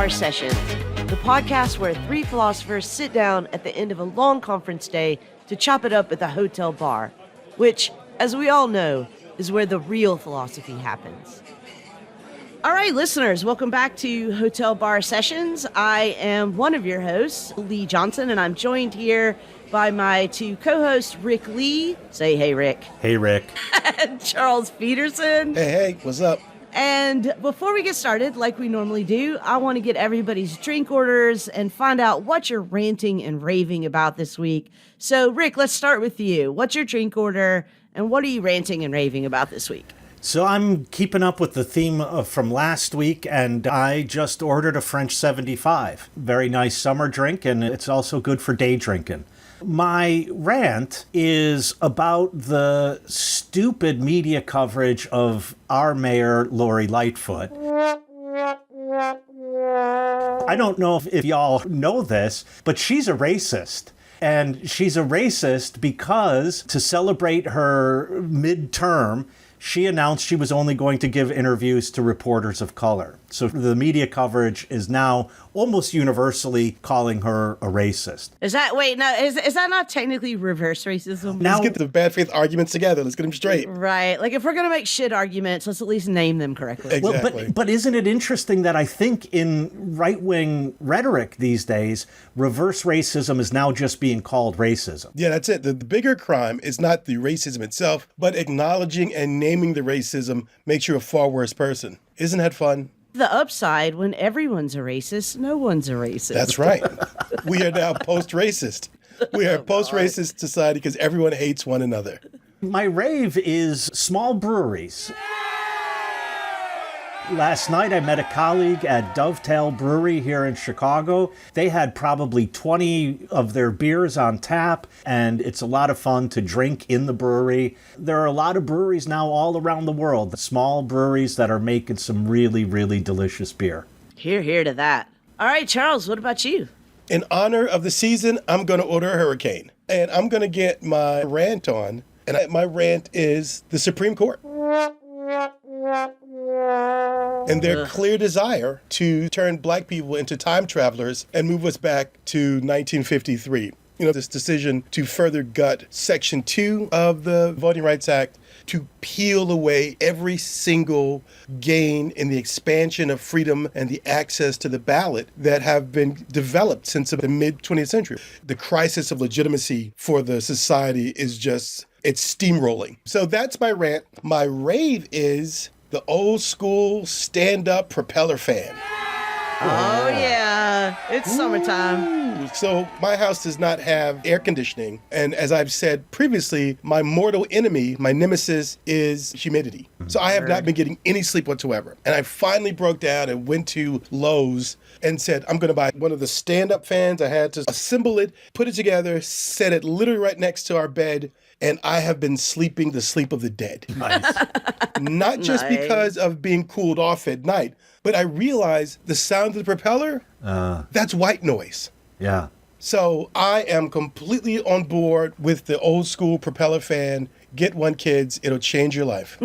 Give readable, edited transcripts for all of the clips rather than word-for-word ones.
Bar Sessions, the podcast where three philosophers sit down at the end of a long conference day to chop it up at the hotel bar, which, as we all know, is where the real philosophy happens. All right, listeners, welcome back to Hotel Bar Sessions. I am one of your hosts, Lee Johnson, and I'm joined here by my two co-hosts, Rick Lee. Say hey, Rick. Hey, Rick. And Charles Peterson. Hey, what's up? And before we get started, like we normally do, I want to get everybody's drink orders and find out what you're ranting and raving about this week. So, Rick, let's start with you. What's your drink order, and what are you ranting and raving about this week? So I'm keeping up with the theme from last week, and I just ordered a French 75. Very nice summer drink, and it's also good for day drinking. My rant is about the stupid media coverage of our mayor, Lori Lightfoot. I don't know if y'all know this, but she's a racist. And she's a racist because to celebrate her midterm, she announced she was only going to give interviews to reporters of color. So the media coverage is now almost universally calling her a racist. Is that not technically reverse racism? Let's get the bad faith arguments together. Let's get them straight. Right. Like, if we're going to make shit arguments, let's at least name them correctly. Exactly. Well, but isn't it interesting that I think in right-wing rhetoric these days, reverse racism is now just being called racism? Yeah, that's it. The bigger crime is not the racism itself, but acknowledging and naming the racism makes you a far worse person. Isn't that fun? The upside, when everyone's a racist, no one's a racist. That's right. We are now post-racist. We are a post-racist society because everyone hates one another. My rave is small breweries. Last night, I met a colleague at Dovetail Brewery here in Chicago. They had probably 20 of their beers on tap, and it's a lot of fun to drink in the brewery. There are a lot of breweries now all around the world, the small breweries that are making some really, really delicious beer. Hear to that. All right, Charles, what about you? In honor of the season, I'm going to order a hurricane, and I'm going to get my rant on, and my rant is the Supreme Court. And their clear desire to turn black people into time travelers and move us back to 1953. You know, this decision to further gut Section 2 of the Voting Rights Act, to peel away every single gain in the expansion of freedom and the access to the ballot that have been developed since the mid-20th century. The crisis of legitimacy for the society is just, it's steamrolling. So that's my rant. My rave is the old school stand-up propeller fan. Oh, yeah. It's summertime. So my house does not have air conditioning. And as I've said previously, my mortal enemy, my nemesis, is humidity. So I have not been getting any sleep whatsoever. And I finally broke down and went to Lowe's and said, I'm going to buy one of the stand-up fans. I had to assemble it, put it together, set it literally right next to our bed. And I have been sleeping the sleep of the dead. Nice. Not just because of being cooled off at night, but I realized the sound of the propeller, that's white noise. Yeah. So I am completely on board with the old school propeller fan. Get one, kids. It'll change your life.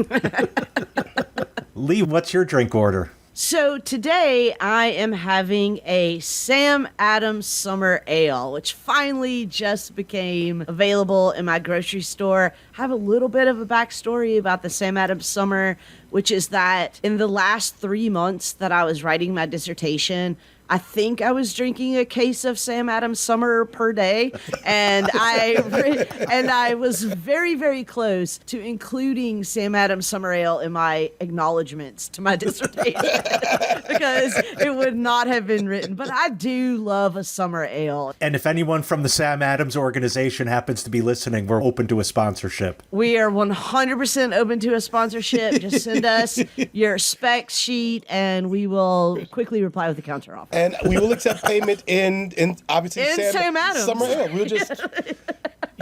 Lee, what's your drink order? So today I am having a Sam Adams Summer Ale, which finally just became available in my grocery store. I have a little bit of a backstory about the Sam Adams Summer, which is that in the last 3 months that I was writing my dissertation, I think I was drinking a case of Sam Adams Summer per day, and I was very, very close to including Sam Adams Summer Ale in my acknowledgments to my dissertation because it would not have been written. But I do love a summer ale. And if anyone from the Sam Adams organization happens to be listening, we're open to a sponsorship. We are 100% open to a sponsorship. Just send us your specs sheet, and we will quickly reply with a counteroffer. And we will accept payment in obviously Sam Adams. Summer Ale. We'll just,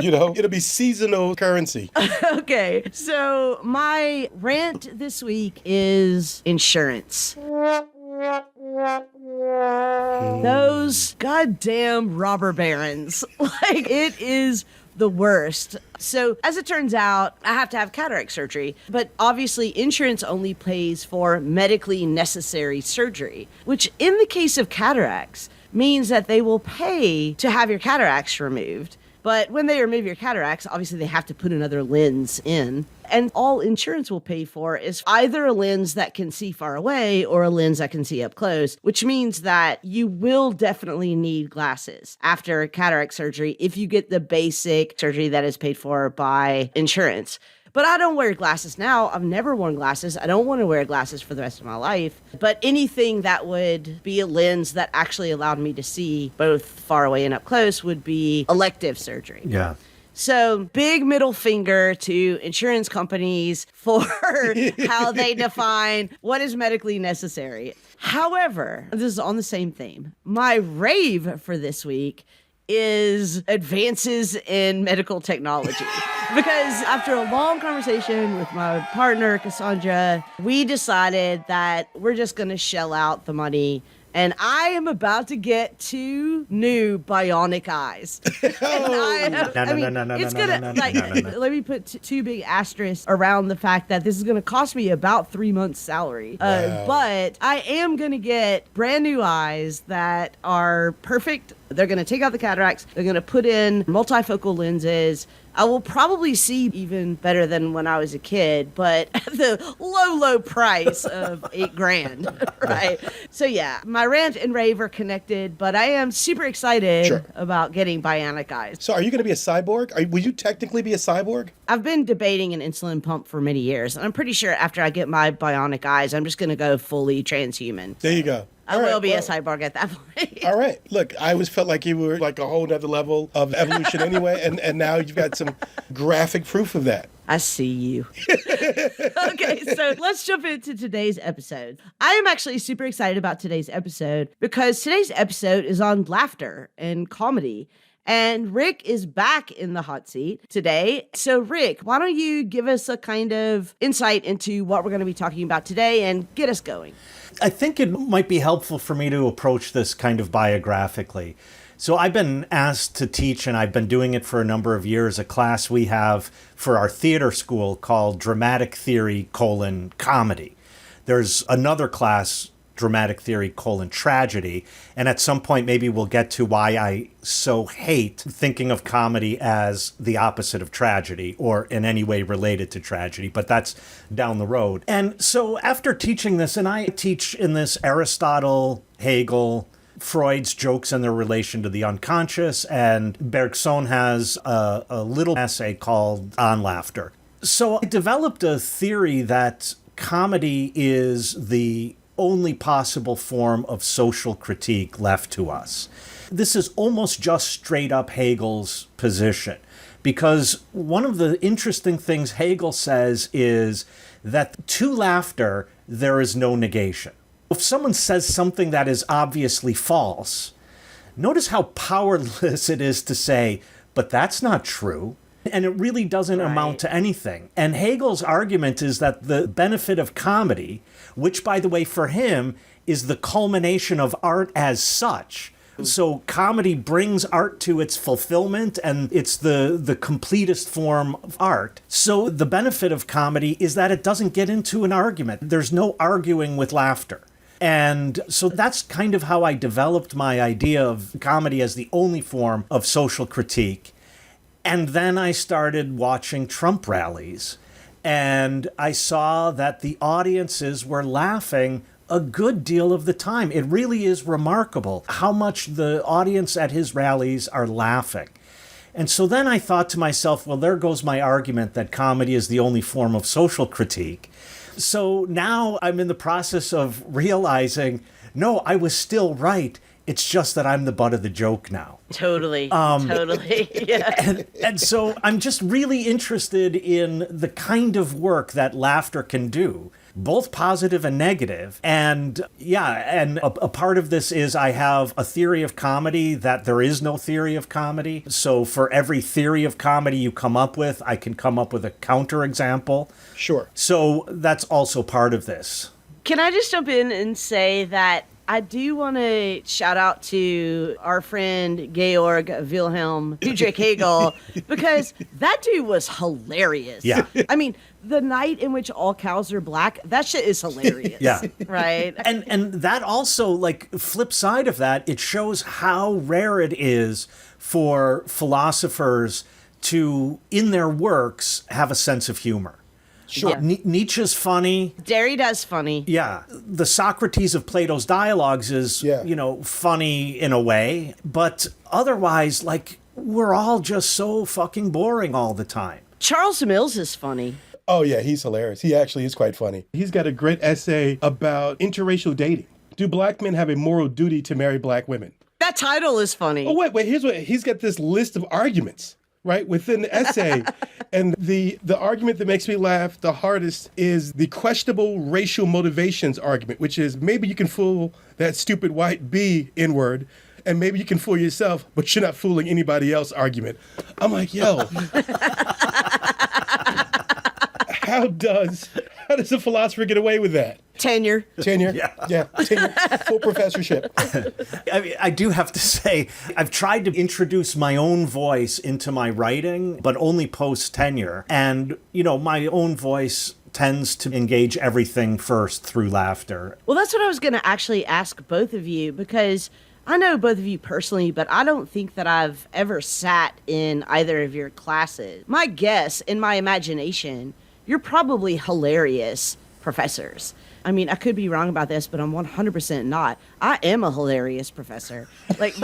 it'll be seasonal currency. Okay, so my rant this week is insurance. Those goddamn robber barons. Like, it is the worst. So, as it turns out, I have to have cataract surgery, but obviously insurance only pays for medically necessary surgery, which in the case of cataracts means that they will pay to have your cataracts removed. But when they remove your cataracts, obviously they have to put another lens in. And all insurance will pay for is either a lens that can see far away or a lens that can see up close, which means that you will definitely need glasses after cataract surgery if you get the basic surgery that is paid for by insurance. But I don't wear glasses now. I've never worn glasses. I don't want to wear glasses for the rest of my life. But anything that would be a lens that actually allowed me to see both far away and up close would be elective surgery. Yeah. So big middle finger to insurance companies for how they define what is medically necessary. However, this is on the same theme. My rave for this week is advances in medical technology. Because after a long conversation with my partner, Cassandra, we decided that we're just going to shell out the money. And I am about to get 2 new bionic eyes. Let me put 2 big asterisks around the fact that this is going to cost me about 3 months' salary. Wow. But I am going to get brand new eyes that are perfect. They're going to take out the cataracts. They're going to put in multifocal lenses. I will probably see even better than when I was a kid, but at the low price of $8,000, right? So yeah, my rant and rave are connected, but I am super excited about getting bionic eyes. So are you going to be a cyborg? Will you technically be a cyborg? I've been debating an insulin pump for many years, and I'm pretty sure after I get my bionic eyes, I'm just going to go fully transhuman. There you go. I will be a cyborg at that point. All right. Look, I always felt like you were like a whole other level of evolution anyway, and now you've got some graphic proof of that. I see you. Okay, so let's jump into today's episode. I am actually super excited about today's episode because today's episode is on laughter and comedy. And Rick is back in the hot seat today. So Rick, why don't you give us a kind of insight into what we're going to be talking about today and get us going? I think it might be helpful for me to approach this kind of biographically. So I've been asked to teach, and I've been doing it for a number of years, a class we have for our theater school called Dramatic Theory: Comedy. There's another class, Dramatic Theory: Tragedy, and at some point maybe we'll get to why I so hate thinking of comedy as the opposite of tragedy or in any way related to tragedy, but that's down the road. And so after teaching this, and I teach in this Aristotle, Hegel, Freud's jokes and their relation to the unconscious, and Bergson has a little essay called On Laughter. So I developed a theory that comedy is the only possible form of social critique left to us. This is almost just straight up Hegel's position, because one of the interesting things Hegel says is that to laughter, there is no negation. If someone says something that is obviously false, notice how powerless it is to say, but that's not true. And it really doesn't amount to anything. And Hegel's argument is that the benefit of comedy, which, by the way, for him, is the culmination of art as such. So comedy brings art to its fulfillment, and it's the completest form of art. So the benefit of comedy is that it doesn't get into an argument. There's no arguing with laughter. And so that's kind of how I developed my idea of comedy as the only form of social critique. And then I started watching Trump rallies, and I saw that the audiences were laughing a good deal of the time. It really is remarkable how much the audience at his rallies are laughing. And so then I thought to myself, well, there goes my argument that comedy is the only form of social critique. So now I'm in the process of realizing, no, I was still right. It's just that I'm the butt of the joke now. Totally. Yeah. And so I'm just really interested in the kind of work that laughter can do, both positive and negative. And a part of this is I have a theory of comedy that there is no theory of comedy. So for every theory of comedy you come up with, I can come up with a counterexample. Sure. So that's also part of this. Can I just jump in and say that I do want to shout out to our friend Georg Wilhelm Friedrich Hegel, because that dude was hilarious. Yeah. I mean, the night in which all cows are black, that shit is hilarious. Yeah. Right? And that also, like, flip side of that, it shows how rare it is for philosophers to, in their works, have a sense of humor. Sure. Yeah. Nietzsche's funny. Derrida's funny. Yeah. The Socrates of Plato's dialogues is, funny in a way. But otherwise, like, we're all just so fucking boring all the time. Charles Mills is funny. Oh, yeah, he's hilarious. He actually is quite funny. He's got a great essay about interracial dating. Do black men have a moral duty to marry black women? That title is funny. Oh, wait, here's what he's got, this list of arguments, right, within the essay. And the argument that makes me laugh the hardest is the questionable racial motivations argument, which is maybe you can fool that stupid white B N-word, and maybe you can fool yourself, but you're not fooling anybody else argument. I'm like, yo. How does a philosopher get away with that? Tenure. Tenure? Yeah, tenure. Full professorship. I mean, I do have to say, I've tried to introduce my own voice into my writing, but only post-tenure. And, my own voice tends to engage everything first through laughter. Well, that's what I was going to actually ask both of you, because I know both of you personally, but I don't think that I've ever sat in either of your classes. My guess, in my imagination, you're probably hilarious professors. I mean, I could be wrong about this, but I'm 100% not. I am a hilarious professor. But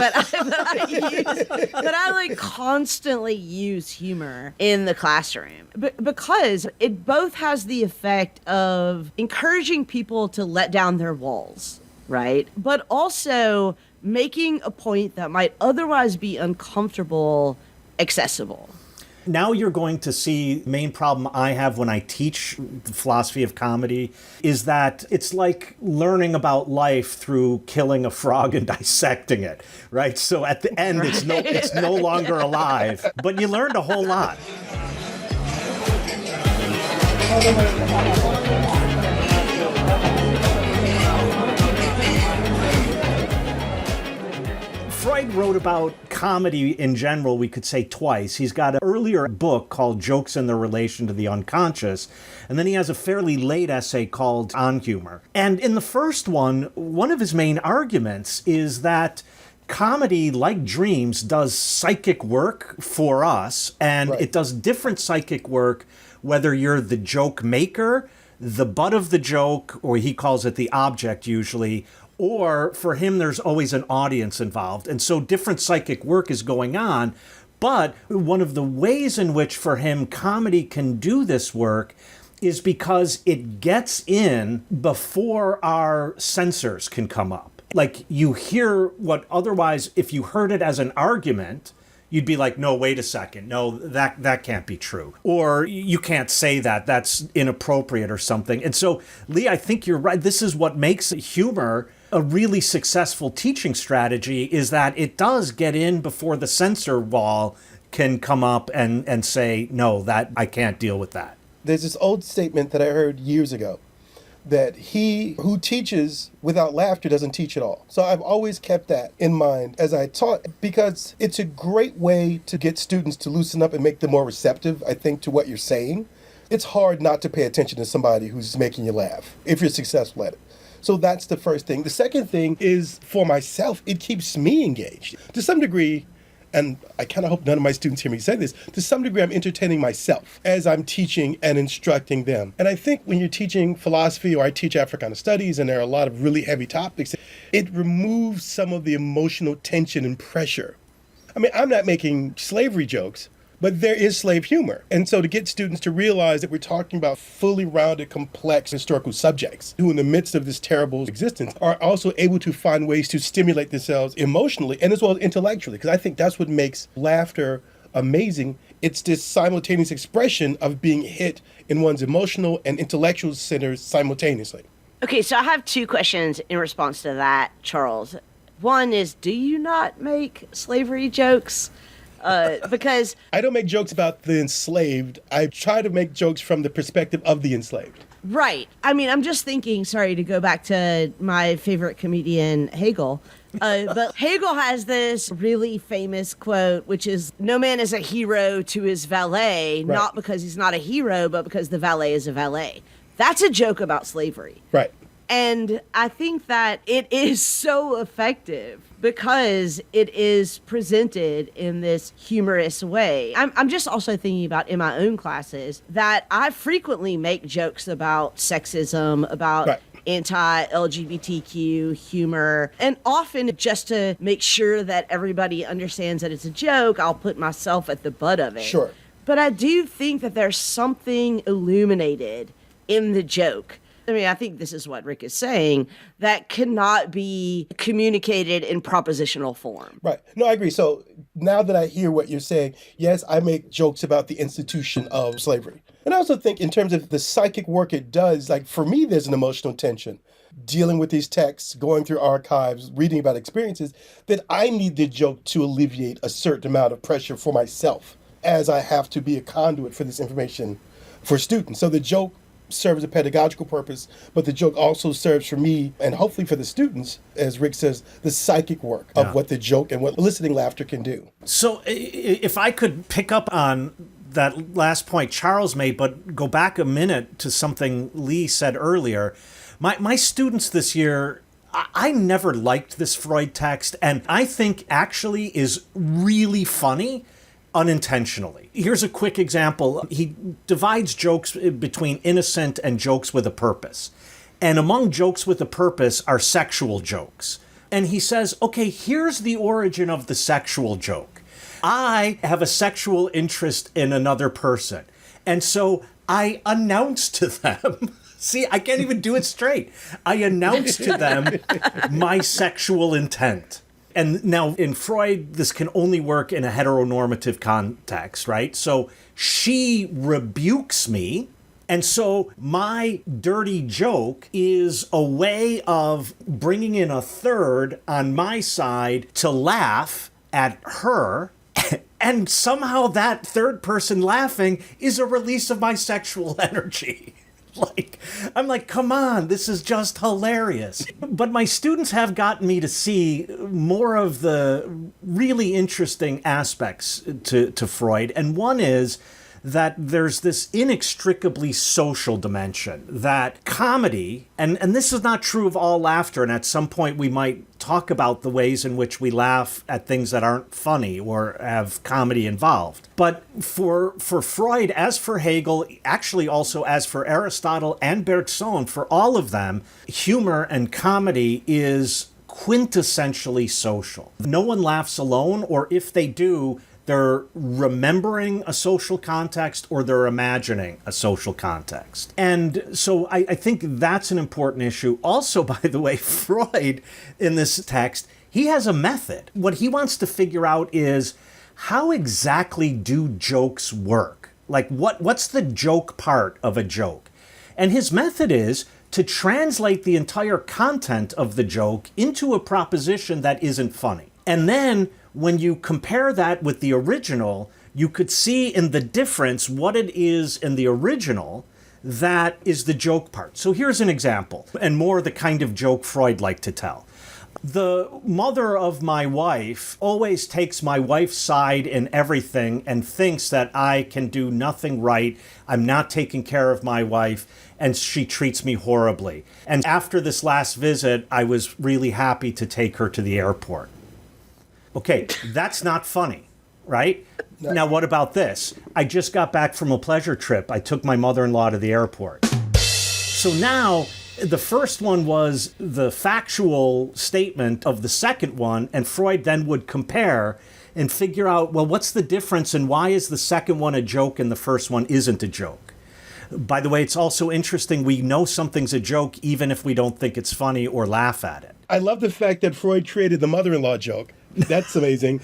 I constantly use humor in the classroom because it both has the effect of encouraging people to let down their walls, right? But also making a point that might otherwise be uncomfortable accessible. Now you're going to see the main problem I have when I teach the philosophy of comedy is that it's like learning about life through killing a frog and dissecting it, right? So at the end, it's no longer alive, but you learned a whole lot. Freud wrote about comedy in general, we could say twice. He's got an earlier book called Jokes and Their Relation to the Unconscious, and then he has a fairly late essay called On Humor. And in the first one of his main arguments is that comedy, like dreams, does psychic work for us, and It does different psychic work whether you're the joke maker, the butt of the joke, or he calls it the object usually, or for him, there's always an audience involved. And so different psychic work is going on. But one of the ways in which for him comedy can do this work is because it gets in before our sensors can come up. Like you hear what otherwise, if you heard it as an argument, you'd be like, no, wait a second. No, that can't be true. Or you can't say that. That's inappropriate or something. And so, Leigh, I think you're right. This is what makes humor a really successful teaching strategy, is that it does get in before the censor wall can come up and say, no, that I can't deal with that. There's this old statement that I heard years ago that he who teaches without laughter doesn't teach at all. So I've always kept that in mind as I taught, because it's a great way to get students to loosen up and make them more receptive, I think, to what you're saying. It's hard not to pay attention to somebody who's making you laugh if you're successful at it. So that's the first thing. The second thing is, for myself, it keeps me engaged. To some degree, and I kind of hope none of my students hear me say this, to some degree I'm entertaining myself as I'm teaching and instructing them. And I think when you're teaching philosophy, or I teach Africana studies, and there are a lot of really heavy topics, it removes some of the emotional tension and pressure. I mean, I'm not making slavery jokes, but there is slave humor. And so to get students to realize that we're talking about fully rounded, complex historical subjects who in the midst of this terrible existence are also able to find ways to stimulate themselves emotionally and as well as intellectually, because I think that's what makes laughter amazing. It's this simultaneous expression of being hit in one's emotional and intellectual centers simultaneously. Okay, so I have two questions in response to that, Charles. One is, do you not make slavery jokes? Because I don't make jokes about the enslaved. I try to make jokes from the perspective of the enslaved. Right. I mean, I'm just thinking, sorry to go back to my favorite comedian, Hegel. But Hegel has this really famous quote, which is, "No man is a hero to his valet, Right. not because he's not a hero, but because the valet is a valet." That's a joke about slavery. Right. And I think that it is so effective because it is presented in this humorous way. I'm just also thinking about in my own classes that I frequently make jokes about sexism, about Right. anti-LGBTQ humor, and often just to make sure that everybody understands that it's a joke, I'll put myself at the butt of it. Sure. But I do think that there's something illuminated in the joke. I mean, I think this is what Rick is saying, that cannot be communicated in propositional form. Right. No, I agree. So now that I hear what you're saying, yes, I make jokes about the institution of slavery. And I also think in terms of the psychic work it does, like for me, there's an emotional tension dealing with these texts, going through archives, reading about experiences, that I need the joke to alleviate a certain amount of pressure for myself as I have to be a conduit for this information for students. So the joke serves a pedagogical purpose, but the joke also serves for me and hopefully for the students, as Rick says, the psychic work of what the joke and what eliciting laughter can do. So if I could pick up on that last point Charles made, but go back a minute to something Leigh said earlier, my students this year, I never liked this Freud text, and I think actually is really funny unintentionally. Here's a quick example. He divides jokes between innocent and jokes with a purpose. And among jokes with a purpose are sexual jokes. And he says, okay, here's the origin of the sexual joke. I have a sexual interest in another person. And so I announce to them, see, I can't even do it straight. I announce to them my sexual intent. And now in Freud, this can only work in a heteronormative context, right? So she rebukes me. And so my dirty joke is a way of bringing in a third on my side to laugh at her. And somehow that third person laughing is a release of my sexual energy. I'm like, come on, this is just hilarious. But my students have gotten me to see more of the really interesting aspects to Freud. And one is that there's this inextricably social dimension, that comedy, and this is not true of all laughter, and at some point we might talk about the ways in which we laugh at things that aren't funny or have comedy involved. But for Freud, as for Hegel, actually also as for Aristotle and Bergson, for all of them, humor and comedy is quintessentially social. No one laughs alone, or if they do, they're remembering a social context or they're imagining a social context. And so I think that's an important issue. Also, by the way, Freud, in this text, he has a method. What he wants to figure out is, how exactly do jokes work? Like, what's the joke part of a joke? And his method is to translate the entire content of the joke into a proposition that isn't funny. And then when you compare that with the original, you could see in the difference what it is in the original that is the joke part. So here's an example, and more the kind of joke Freud liked to tell. The mother of my wife always takes my wife's side in everything and thinks that I can do nothing right. I'm not taking care of my wife, and she treats me horribly. And after this last visit, I was really happy to take her to the airport. Okay, that's not funny, right? No. Now, what about this? I just got back from a pleasure trip. I took my mother-in-law to the airport. So now, the first one was the factual statement of the second one, and Freud then would compare and figure out, well, what's the difference and why is the second one a joke and the first one isn't a joke? By the way, it's also interesting, we know something's a joke even if we don't think it's funny or laugh at it. I love the fact that Freud created the mother-in-law joke. That's amazing.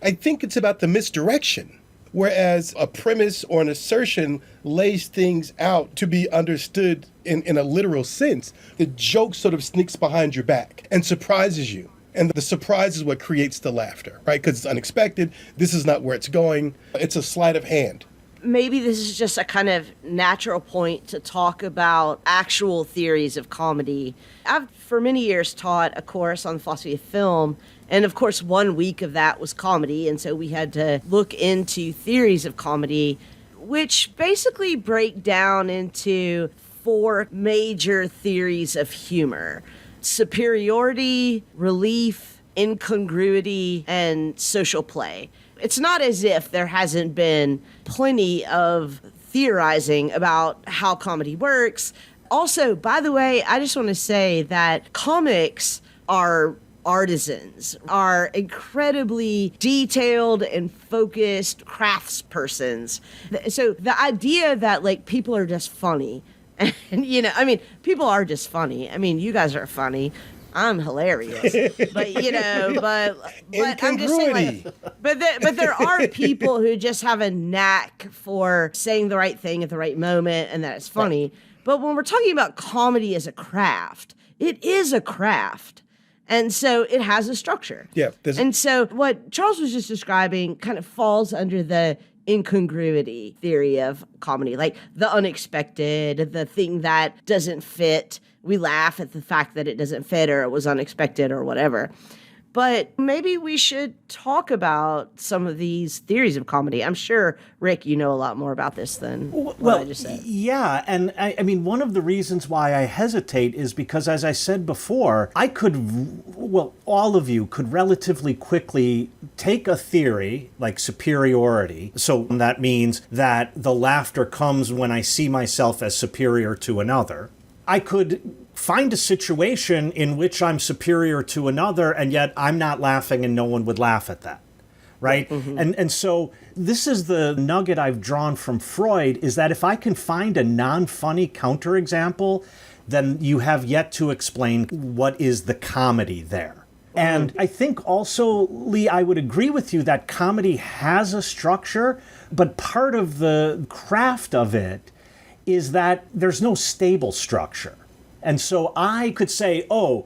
I think it's about the misdirection. Whereas a premise or an assertion lays things out to be understood in a literal sense, the joke sort of sneaks behind your back and surprises you. And the surprise is what creates the laughter, right? Because it's unexpected. This is not where it's going. It's a sleight of hand. maybe this is just a kind of natural point to talk about actual theories of comedy. I've, for many years, taught a course on the philosophy of film, and of course, 1 week of that was comedy, and so we had to look into theories of comedy, which basically break down into 4 major theories of humor: superiority, relief, incongruity, and social play. It's not as if there hasn't been plenty of theorizing about how comedy works. Also, by the way, I just want to say that comics are artisans, are incredibly detailed and focused craftspersons. So the idea that like people are just funny, and people are just funny. I mean, you guys are funny. I'm hilarious, but I'm just saying, but there are people who just have a knack for saying the right thing at the right moment, and that it's funny. Right. But when we're talking about comedy as a craft, it is a craft, and so it has a structure. Yeah, and so what Charles was just describing kind of falls under the incongruity theory of comedy, like the unexpected, the thing that doesn't fit. We laugh at the fact that it doesn't fit or it was unexpected or whatever. But maybe we should talk about some of these theories of comedy. I'm sure, Rick, you know a lot more about this than what I just said. Yeah, and I mean, one of the reasons why I hesitate is because, as I said before, all of you could relatively quickly take a theory like superiority. So that means that the laughter comes when I see myself as superior to another. I could find a situation in which I'm superior to another, and yet I'm not laughing and no one would laugh at that, right? Mm-hmm. And so this is the nugget I've drawn from Freud, is that if I can find a non-funny counterexample, then you have yet to explain what is the comedy there. Mm-hmm. And I think also, Lee, I would agree with you that comedy has a structure, but part of the craft of it is that there's no stable structure. And so I could say, the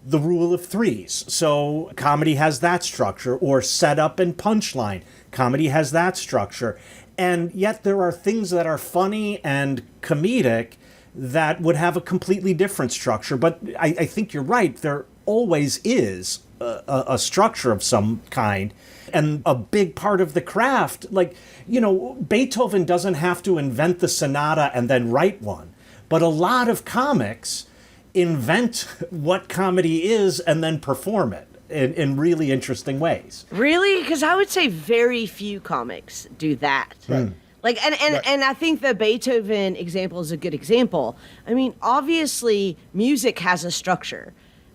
rule of threes. So comedy has that structure, or setup and punchline. Comedy has that structure. And yet there are things that are funny and comedic that would have a completely different structure. But I think you're right. There always is a structure of some kind. And a big part of the craft, Beethoven doesn't have to invent the sonata and then write one. But a lot of comics invent what comedy is and then perform it in really interesting ways. Really? Because I would say very few comics do that. Right. And I think the Beethoven example is a good example. I mean, obviously, music has a structure.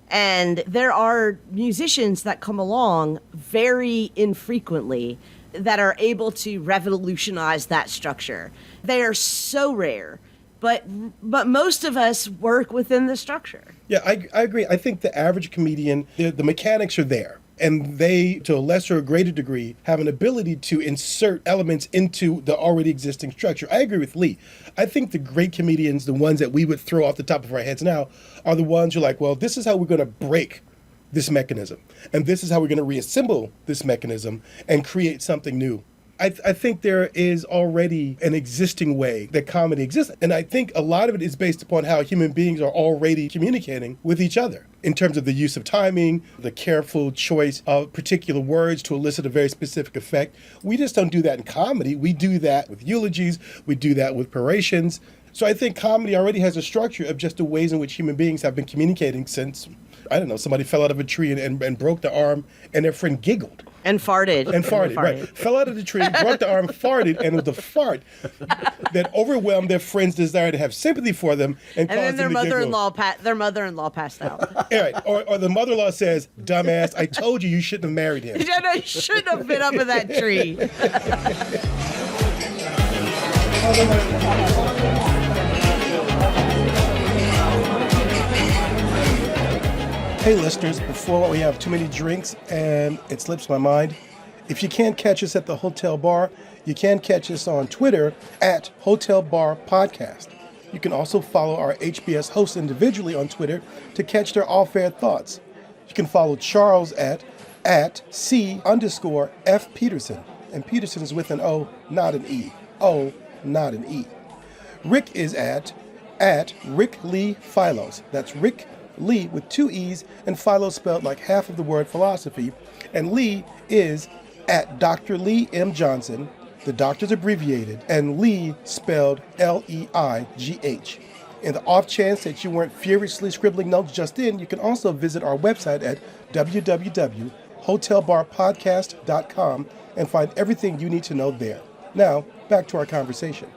And there are musicians that come along very infrequently that are able to revolutionize that structure. They are so rare, but most of us work within the structure. Yeah, I agree. I think the average comedian, the mechanics are there. And they, to a lesser or greater degree, have an ability to insert elements into the already existing structure. I agree with Lee. I think the great comedians, the ones that we would throw off the top of our heads now, are the ones who are like, well, this is how we're going to break this mechanism. And this is how we're going to reassemble this mechanism and create something new. I think there is already an existing way that comedy exists. And I think a lot of it is based upon how human beings are already communicating with each other in terms of the use of timing, the careful choice of particular words to elicit a very specific effect. We just don't do that in comedy. We do that with eulogies. We do that with parations. So I think comedy already has a structure of just the ways in which human beings have been communicating since, somebody fell out of a tree and broke their arm and their friend giggled. And farted. Right. Fell out of the tree, broke the arm, farted, and it was the fart that overwhelmed their friend's desire to have sympathy for them and caused then them to giggle. their mother-in-law passed out. Right. Or the mother-in-law says, dumbass, I told you shouldn't have married him. You shouldn't have been up in that tree. Hey listeners, before we have too many drinks and it slips my mind, if you can't catch us at the Hotel Bar, you can catch us on Twitter at Hotel Bar Podcast. You can also follow our HBS hosts individually on Twitter to catch their off-air thoughts. You can follow Charles at C_F Peterson. And Peterson is with an O, not an E. O, not an E. Rick is at Rick Lee Philos. That's Rick Lee with 2 E's and Philo spelled like half of the word philosophy. And Lee is at Dr. Lee M. Johnson. The doctor's abbreviated, and Lee spelled Leigh. In the off chance that you weren't furiously scribbling notes just then, you can also visit our website at www.hotelbarpodcast.com and find everything you need to know there. Now, back to our conversation.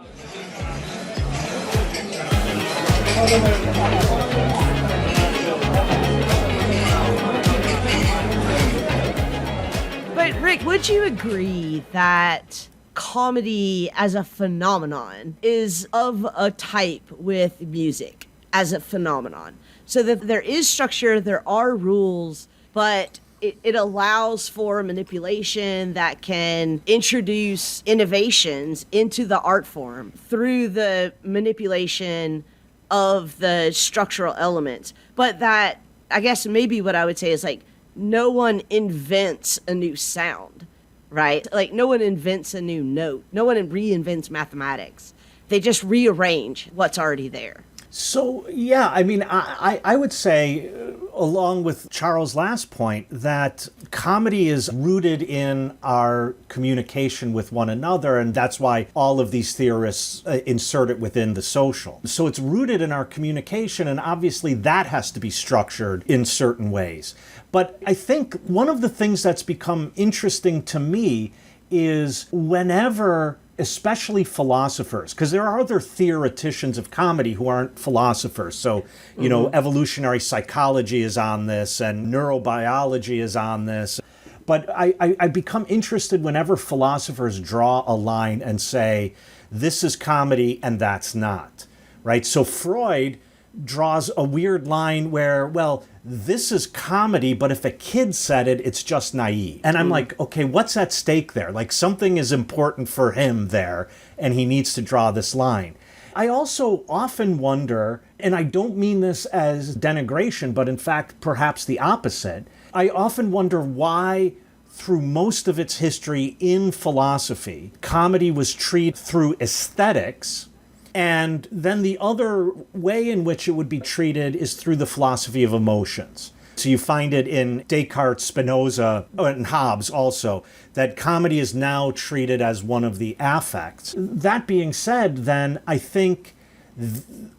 But Rick, would you agree that comedy as a phenomenon is of a type with music as a phenomenon? So that there is structure, there are rules, but it allows for manipulation that can introduce innovations into the art form through the manipulation of the structural elements. But that, I guess maybe what I would say is like, no one invents a new sound, right? Like no one invents a new note. No one reinvents mathematics. They just rearrange what's already there. So, yeah, I mean, I would say, along with Charles' last point, that comedy is rooted in our communication with one another, and that's why all of these theorists insert it within the social. So it's rooted in our communication, and obviously that has to be structured in certain ways. But I think one of the things that's become interesting to me is whenever, especially philosophers, because there are other theoreticians of comedy who aren't philosophers. So, you know, evolutionary psychology is on this and neurobiology is on this. But I become interested whenever philosophers draw a line and say, this is comedy and that's not, right? So Freud draws a weird line where, well, this is comedy, but if a kid said it, it's just naive. And I'm like, okay, what's at stake there? Like something is important for him there, and he needs to draw this line. I also often wonder, and I don't mean this as denigration, but in fact, perhaps the opposite. I often wonder why, through most of its history in philosophy, comedy was treated through aesthetics. And then the other way in which it would be treated is through the philosophy of emotions. So you find it in Descartes, Spinoza, and Hobbes also, that comedy is now treated as one of the affects. That being said, then, I think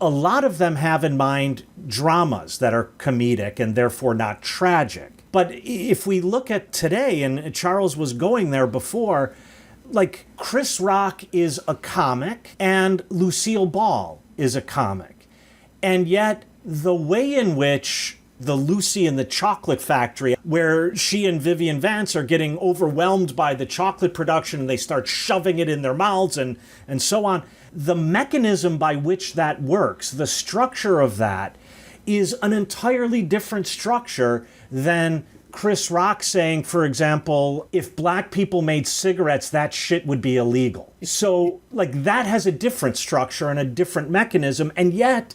a lot of them have in mind dramas that are comedic and therefore not tragic. But if we look at today, and Charles was going there before, like Chris Rock is a comic and Lucille Ball is a comic. And yet the way in which the Lucy and the Chocolate Factory, where she and Vivian Vance are getting overwhelmed by the chocolate production and they start shoving it in their mouths and so on, the mechanism by which that works, the structure of that, is an entirely different structure than Chris Rock saying, for example, if black people made cigarettes, that shit would be illegal. So, like, that has a different structure and a different mechanism, and yet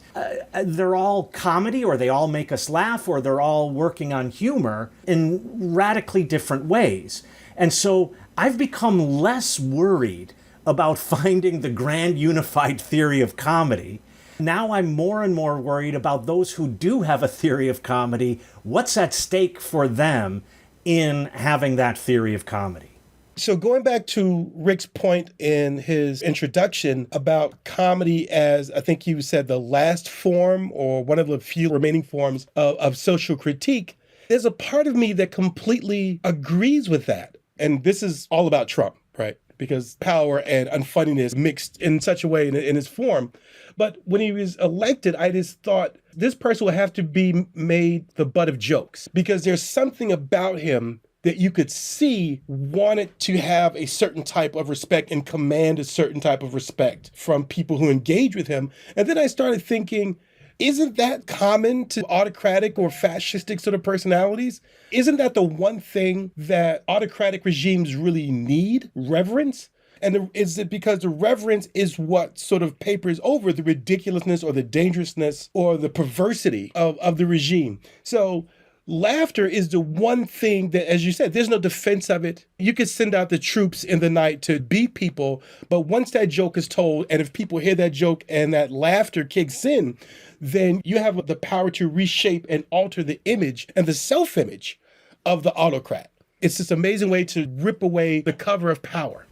they're all comedy, or they all make us laugh, or they're all working on humor in radically different ways. And so I've become less worried about finding the grand unified theory of comedy. Now I'm more and more worried about those who do have a theory of comedy. What's at stake for them in having that theory of comedy? So going back to Rick's point in his introduction about comedy as, I think you said, the last form or one of the few remaining forms of social critique, there's a part of me that completely agrees with that. And this is all about Trump, right? Because power and unfunniness mixed in such a way in his form. But when he was elected, I just thought this person will have to be made the butt of jokes because there's something about him that you could see wanted to have a certain type of respect and command a certain type of respect from people who engage with him. And then I started thinking, isn't that common to autocratic or fascistic sort of personalities? Isn't that the one thing that autocratic regimes really need? Reverence? And is it because the reverence is what sort of papers over the ridiculousness or the dangerousness or the perversity of the regime? So Laughter is the one thing that, as you said, there's no defense of it. You could send out the troops in the night to beat people, but once that joke is told, and if people hear that joke and that laughter kicks in, then you have the power to reshape and alter the image and the self-image of the autocrat. It's this amazing way to rip away the cover of power.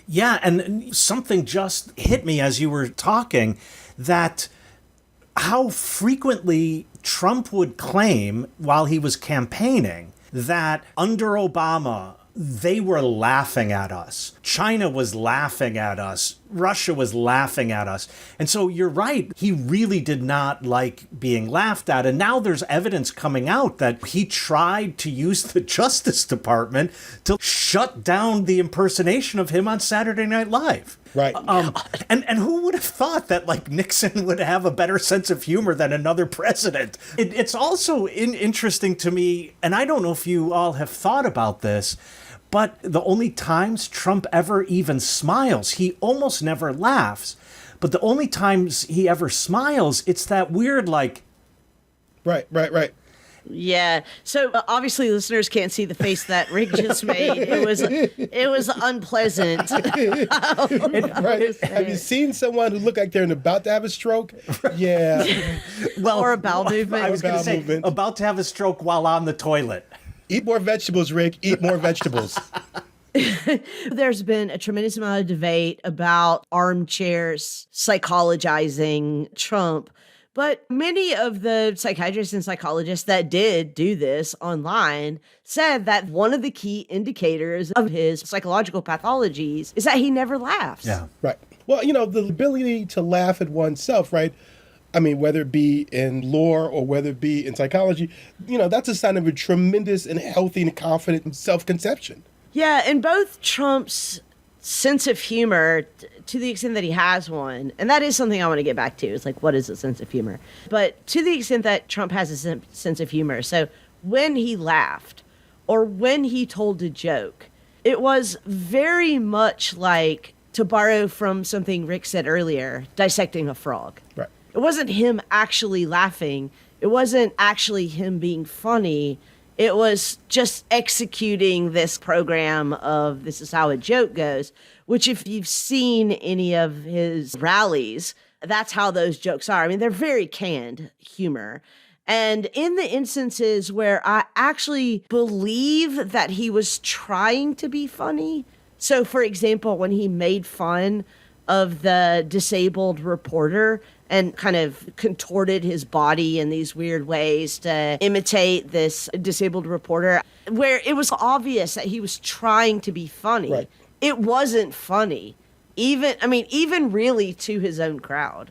Yeah, and something just hit me as you were talking, that how frequently Trump would claim while he was campaigning that under Obama, they were laughing at us. China was laughing at us. Russia was laughing at us. And so you're right. He really did not like being laughed at. And now there's evidence coming out that he tried to use the Justice Department to shut down the impersonation of him on Saturday Night Live. Right. And who would have thought that like Nixon would have a better sense of humor than another president? It's also interesting to me, and I don't know if you all have thought about this, but the only times Trump ever even smiles, he almost never laughs. But the only times he ever smiles, it's that weird like... Right. Yeah. So obviously listeners can't see the face that Rick just made. It was unpleasant. Right. Have you seen someone who look like they're about to have a stroke? Yeah. Well, or a bowel movement. I was going to say, about to have a stroke while on the toilet. Eat more vegetables, Rick. Eat more vegetables. There's been a tremendous amount of debate about armchairs psychologizing Trump. But many of the psychiatrists and psychologists that did do this online said that one of the key indicators of his psychological pathologies is that he never laughs. Yeah. Right. Well, the ability to laugh at oneself, right? I mean, whether it be in lore or whether it be in psychology, that's a sign of a tremendous and healthy and confident self-conception. Yeah, and both Trump's sense of humor, to the extent that he has one, and that is something I want to get back to, is like, what is a sense of humor? But to the extent that Trump has a sense of humor, so when he laughed or when he told a joke, it was very much like, to borrow from something Rick said earlier, dissecting a frog. Right. It wasn't him actually laughing. It wasn't actually him being funny. It was just executing this program of this is how a joke goes, which if you've seen any of his rallies, that's how those jokes are. I mean, they're very canned humor. And in the instances where I actually believe that he was trying to be funny, so for example, when he made fun of the disabled reporter and kind of contorted his body in these weird ways to imitate this disabled reporter, where it was obvious that he was trying to be funny. Right. It wasn't funny, even really to his own crowd.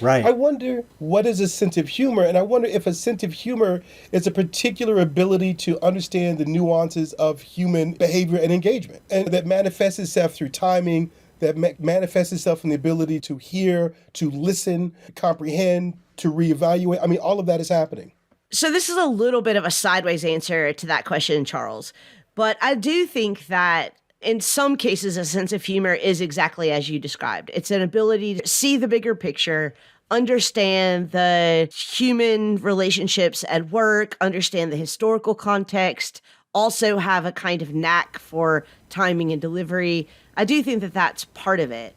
Right. I wonder what is a sense of humor, and I wonder if a sense of humor is a particular ability to understand the nuances of human behavior and engagement, and that manifests itself through timing, that manifests itself in the ability to hear, to listen, comprehend, to reevaluate. I mean, all of that is happening. So this is a little bit of a sideways answer to that question, Charles. But I do think that in some cases, a sense of humor is exactly as you described. It's an ability to see the bigger picture, understand the human relationships at work, understand the historical context, also have a kind of knack for timing and delivery. I do think that that's part of it.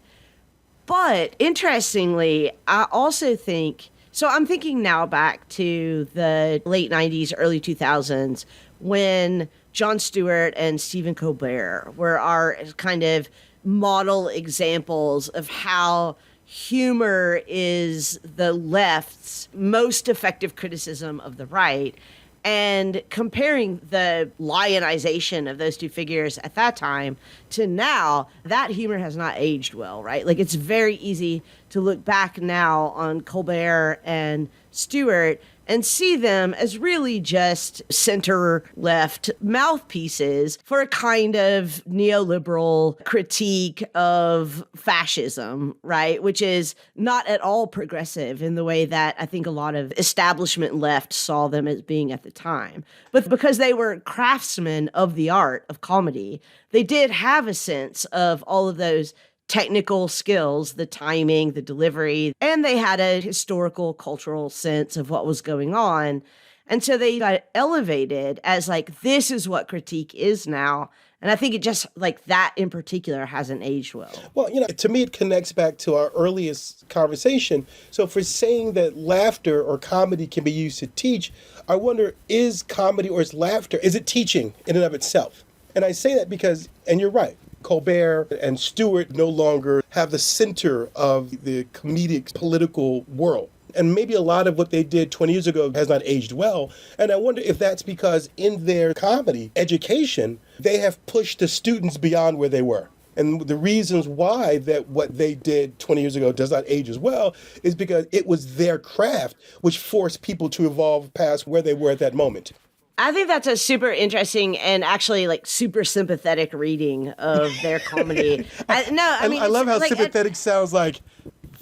But interestingly, I also think, so I'm thinking now back to the late 90s, early 2000s, when Jon Stewart and Stephen Colbert were our kind of model examples of how humor is the left's most effective criticism of the right. And comparing the lionization of those two figures at that time to now, that humor has not aged well, right? Like, it's very easy to look back now on Colbert and Stewart and see them as really just center-left mouthpieces for a kind of neoliberal critique of fascism, right? Which is not at all progressive in the way that I think a lot of establishment left saw them as being at the time. But because they were craftsmen of the art of comedy, they did have a sense of all of those technical skills, the timing, the delivery, and they had a historical, cultural sense of what was going on. And so they got elevated as like, this is what critique is now. And I think it just like that in particular hasn't aged well. Well, to me, it connects back to our earliest conversation. So for saying that laughter or comedy can be used to teach, I wonder, is comedy or is laughter, is it teaching in and of itself? And I say that because, and you're right, Colbert and Stewart no longer have the center of the comedic political world. And maybe a lot of what they did 20 years ago has not aged well. And I wonder if that's because in their comedy education, they have pushed the students beyond where they were. And the reasons why that what they did 20 years ago does not age as well is because it was their craft which forced people to evolve past where they were at that moment. I think that's a super interesting and actually like super sympathetic reading of their comedy. I love how sympathetic sounds like.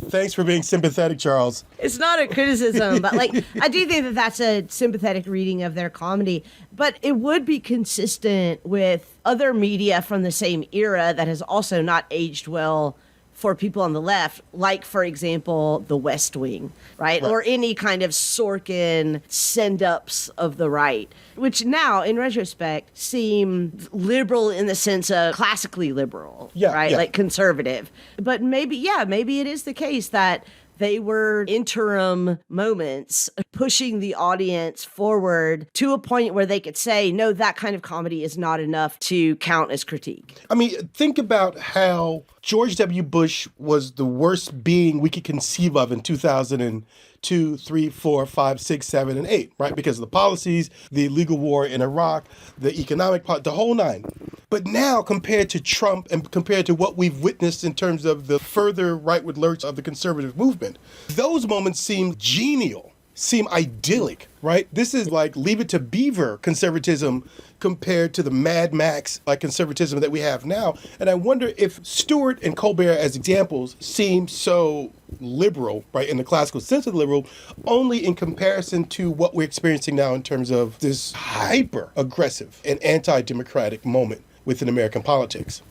Thanks for being sympathetic, Charles. It's not a criticism, but like I do think that that's a sympathetic reading of their comedy. But it would be consistent with other media from the same era that has also not aged well for people on the left, like, for example, The West Wing, right? Or any kind of Sorkin send-ups of the right, which now, in retrospect, seem liberal in the sense of classically liberal, right? Like conservative. But maybe it is the case that they were interim moments pushing the audience forward to a point where they could say, no, that kind of comedy is not enough to count as critique. I mean, think about how George W. Bush was the worst being we could conceive of in 2002, 3, 4, 5, 6, 7, and 8, right? Because of the policies, the illegal war in Iraq, the economic part, the whole nine. But now, compared to Trump and compared to what we've witnessed in terms of the further rightward lurch of the conservative movement, those moments seem genial, seem idyllic, right? This is like Leave It to Beaver conservatism compared to the Mad Max like conservatism that we have now. And I wonder if Stewart and Colbert as examples seem so liberal, right, in the classical sense of liberal, only in comparison to what we're experiencing now in terms of this hyper-aggressive and anti-democratic moment within American politics.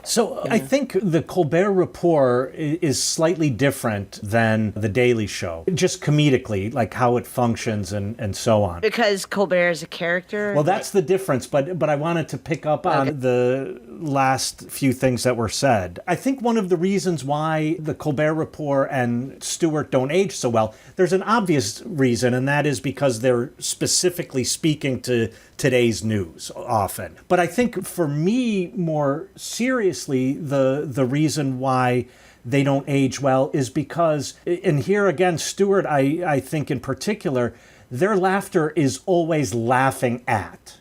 So I think the Colbert Report is slightly different than The Daily Show, just comedically, like how it functions and so on. Because Colbert is a character? Well, that's the difference, but I wanted to pick up on the last few things that were said. I think one of the reasons why the Colbert Report and Stewart don't age so well, there's an obvious reason, and that is because they're specifically speaking to today's news often. But I think for me, more seriously, the reason why they don't age well is because, and here again, Stewart, I think in particular, their laughter is always laughing at.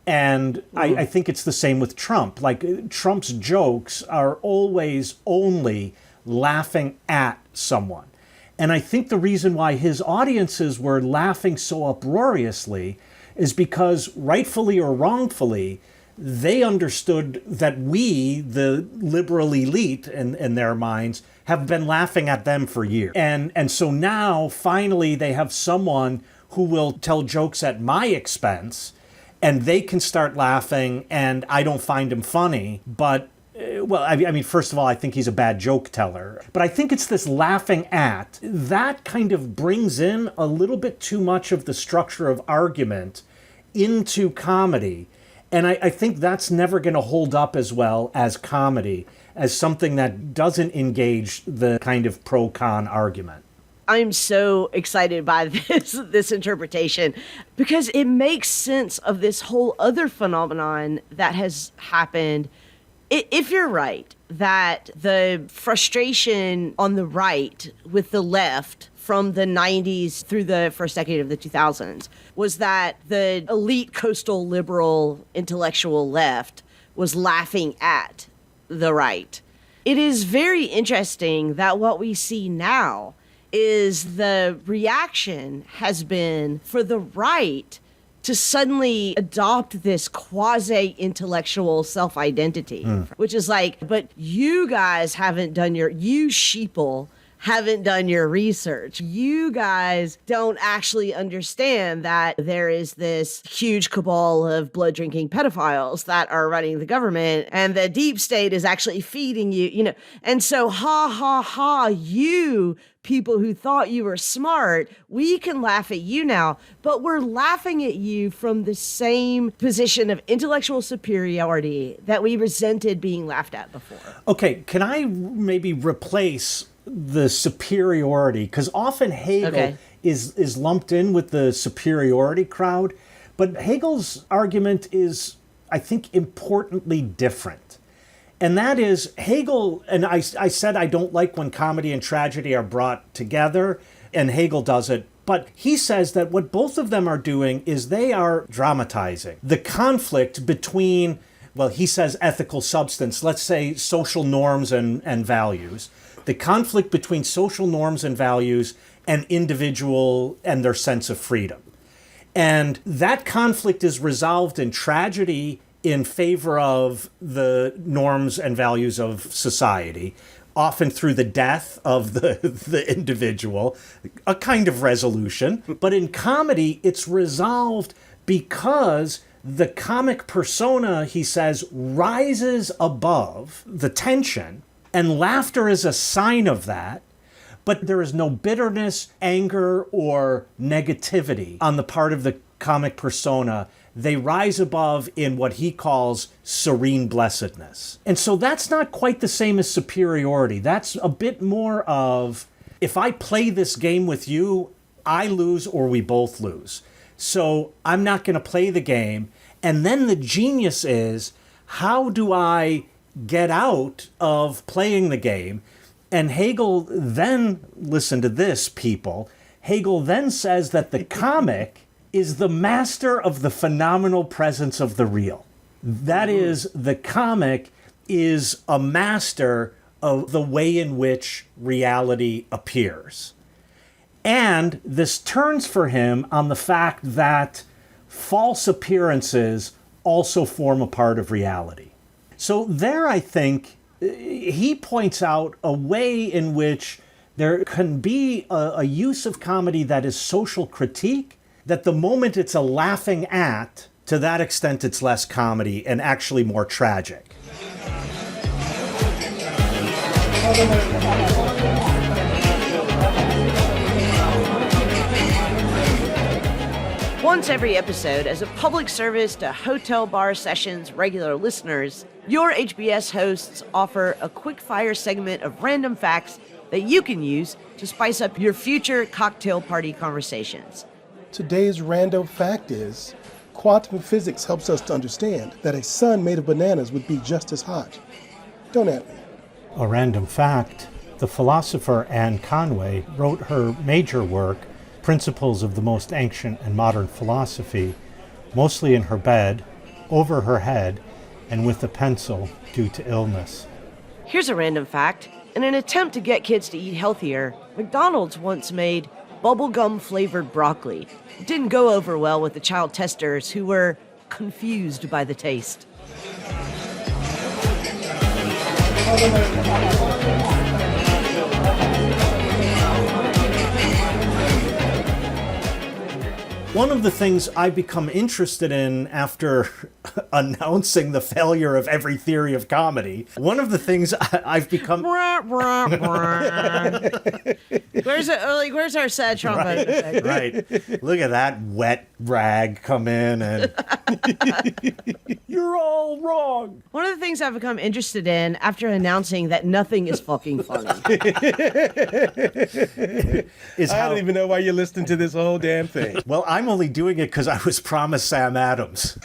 And I think it's the same with Trump. Like, Trump's jokes are always only laughing at someone. And I think the reason why his audiences were laughing so uproariously is because, rightfully or wrongfully, they understood that we, the liberal elite in their minds, have been laughing at them for years. And so now, finally, they have someone who will tell jokes at my expense, and they can start laughing, and I don't find him funny. But, well, I mean, first of all, I think he's a bad joke teller. But I think it's this laughing at that kind of brings in a little bit too much of the structure of argument into comedy. And I think that's never going to hold up as well as comedy, as something that doesn't engage the kind of pro-con argument. I'm so excited by this interpretation because it makes sense of this whole other phenomenon that has happened. If you're right, that the frustration on the right with the left from the 90s through the first decade of the 2000s was that the elite coastal liberal intellectual left was laughing at the right. It is very interesting that what we see now is the reaction has been for the right to suddenly adopt this quasi-intellectual self-identity, which is like, but you guys haven't done you sheeple haven't done your research. You guys don't actually understand that there is this huge cabal of blood drinking pedophiles that are running the government, and the deep state is actually feeding you, you know. And so, you people who thought you were smart, we can laugh at you now, but we're laughing at you from the same position of intellectual superiority that we resented being laughed at before. Okay, can I maybe replace the superiority? Because often Hegel is lumped in with the superiority crowd, but Hegel's argument is, I think, importantly different. And that is Hegel, and I said I don't like when comedy and tragedy are brought together, and Hegel does it. But he says that what both of them are doing is they are dramatizing the conflict between, well, he says ethical substance, let's say social norms and values, the conflict between social norms and values and individual and their sense of freedom. And that conflict is resolved in tragedy in favor of the norms and values of society, often through the death of the individual, a kind of resolution. But in comedy, it's resolved because the comic persona, he says, rises above the tension, and laughter is a sign of that. But there is no bitterness, anger, or negativity on the part of the comic persona. They rise above in what he calls serene blessedness. And so that's not quite the same as superiority. That's a bit more of, if I play this game with you, I lose or we both lose. So I'm not going to play the game. And then the genius is, how do I get out of playing the game? And Hegel then, listen to this, people, Hegel then says that the comic is the master of the phenomenal presence of the real. That is, the comic is a master of the way in which reality appears. And this turns for him on the fact that false appearances also form a part of reality. So there, I think, he points out a way in which there can be a use of comedy that is social critique, that the moment it's a laughing at, to that extent it's less comedy and actually more tragic. Once every episode, as a public service to Hotel Bar Sessions regular listeners, your HBS hosts offer a quick-fire segment of random facts that you can use to spice up your future cocktail party conversations. Today's random fact is, quantum physics helps us to understand that a sun made of bananas would be just as hot. Don't at me. A random fact, the philosopher Anne Conway wrote her major work, Principles of the Most Ancient and Modern Philosophy, mostly in her bed, over her head, and with a pencil due to illness. Here's a random fact. In an attempt to get kids to eat healthier, McDonald's once made bubblegum-flavored broccoli. It didn't go over well with the child testers who were confused by the taste. One of the things I become interested in after announcing the failure of every theory of comedy, one of the things I've become... Where's our sad trombone effect? Right. Look at that wet rag come in and... You're all wrong. One of the things I've become interested in after announcing that nothing is fucking funny I don't even know why you're listening to this whole damn thing. Well, I'm only doing it because I was promised Sam Adams.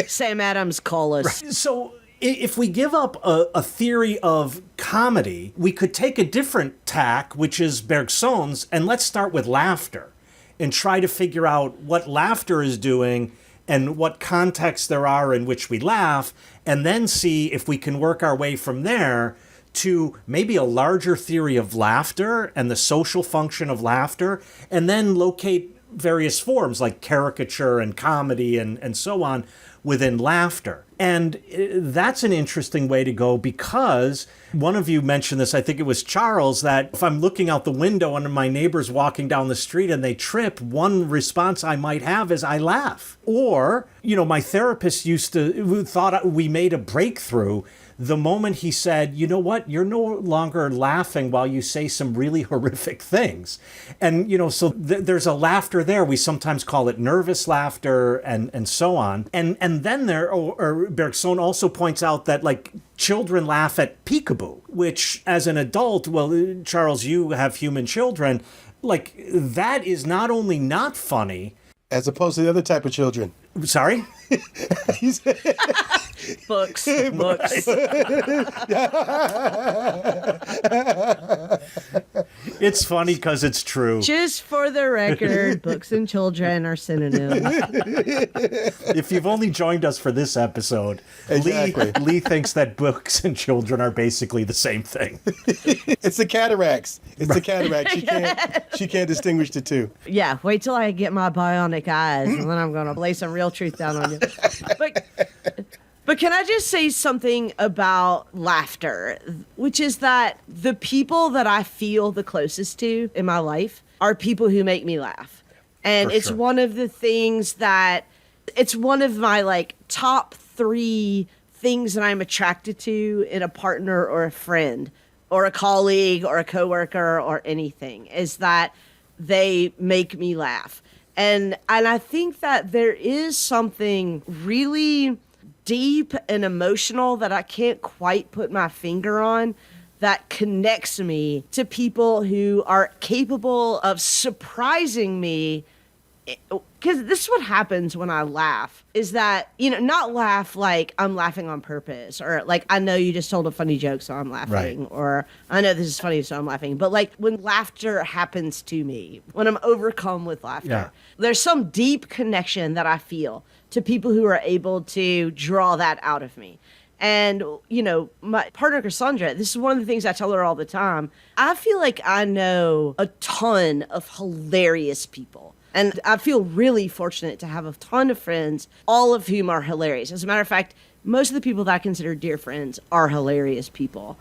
Sam Adams, call us. Right. So if we give up a theory of comedy, we could take a different tack, which is Bergson's, and let's start with laughter and try to figure out what laughter is doing and what contexts there are in which we laugh, and then see if we can work our way from there to maybe a larger theory of laughter and the social function of laughter, and then locate various forms like caricature and comedy and so on, within laughter. And that's an interesting way to go, because one of you mentioned this, I think it was Charles, that if I'm looking out the window and my neighbor's walking down the street and they trip, one response I might have is I laugh. Or, my therapist thought we made a breakthrough the moment he said, you know what, you're no longer laughing while you say some really horrific things. And, so there's a laughter there. We sometimes call it nervous laughter and so on. And then Bergson also points out that, like, children laugh at peekaboo, which as an adult, well, Charles, you have human children, like, that is not only not funny, as opposed to the other type of children. Sorry? Books. It's funny because it's true. Just for the record, books and children are synonyms. If you've only joined us for this episode, exactly. Lee thinks that books and children are basically the same thing. It's the cataracts. The cataracts. She can't distinguish the two. Yeah, wait till I get my bionic eyes, and then I'm going to lay some real truth down on you. But can I just say something about laughter, which is that the people that I feel the closest to in my life are people who make me laugh. And For it's sure. one of the things that, it's one of my like top 3 things that I'm attracted to in a partner or a friend or a colleague or a coworker or anything, is that they make me laugh. And I think that there is something really deep and emotional that I can't quite put my finger on that connects me to people who are capable of surprising me. Because this is what happens when I laugh, is that, not laugh like I'm laughing on purpose, or like I know you just told a funny joke, so I'm laughing, Right. or I know this is funny, so I'm laughing. But like when laughter happens to me, when I'm overcome with laughter, Yeah. there's some deep connection that I feel to people who are able to draw that out of me. And, my partner, Cassandra, this is one of the things I tell her all the time. I feel like I know a ton of hilarious people. And I feel really fortunate to have a ton of friends, all of whom are hilarious. As a matter of fact, most of the people that I consider dear friends are hilarious people.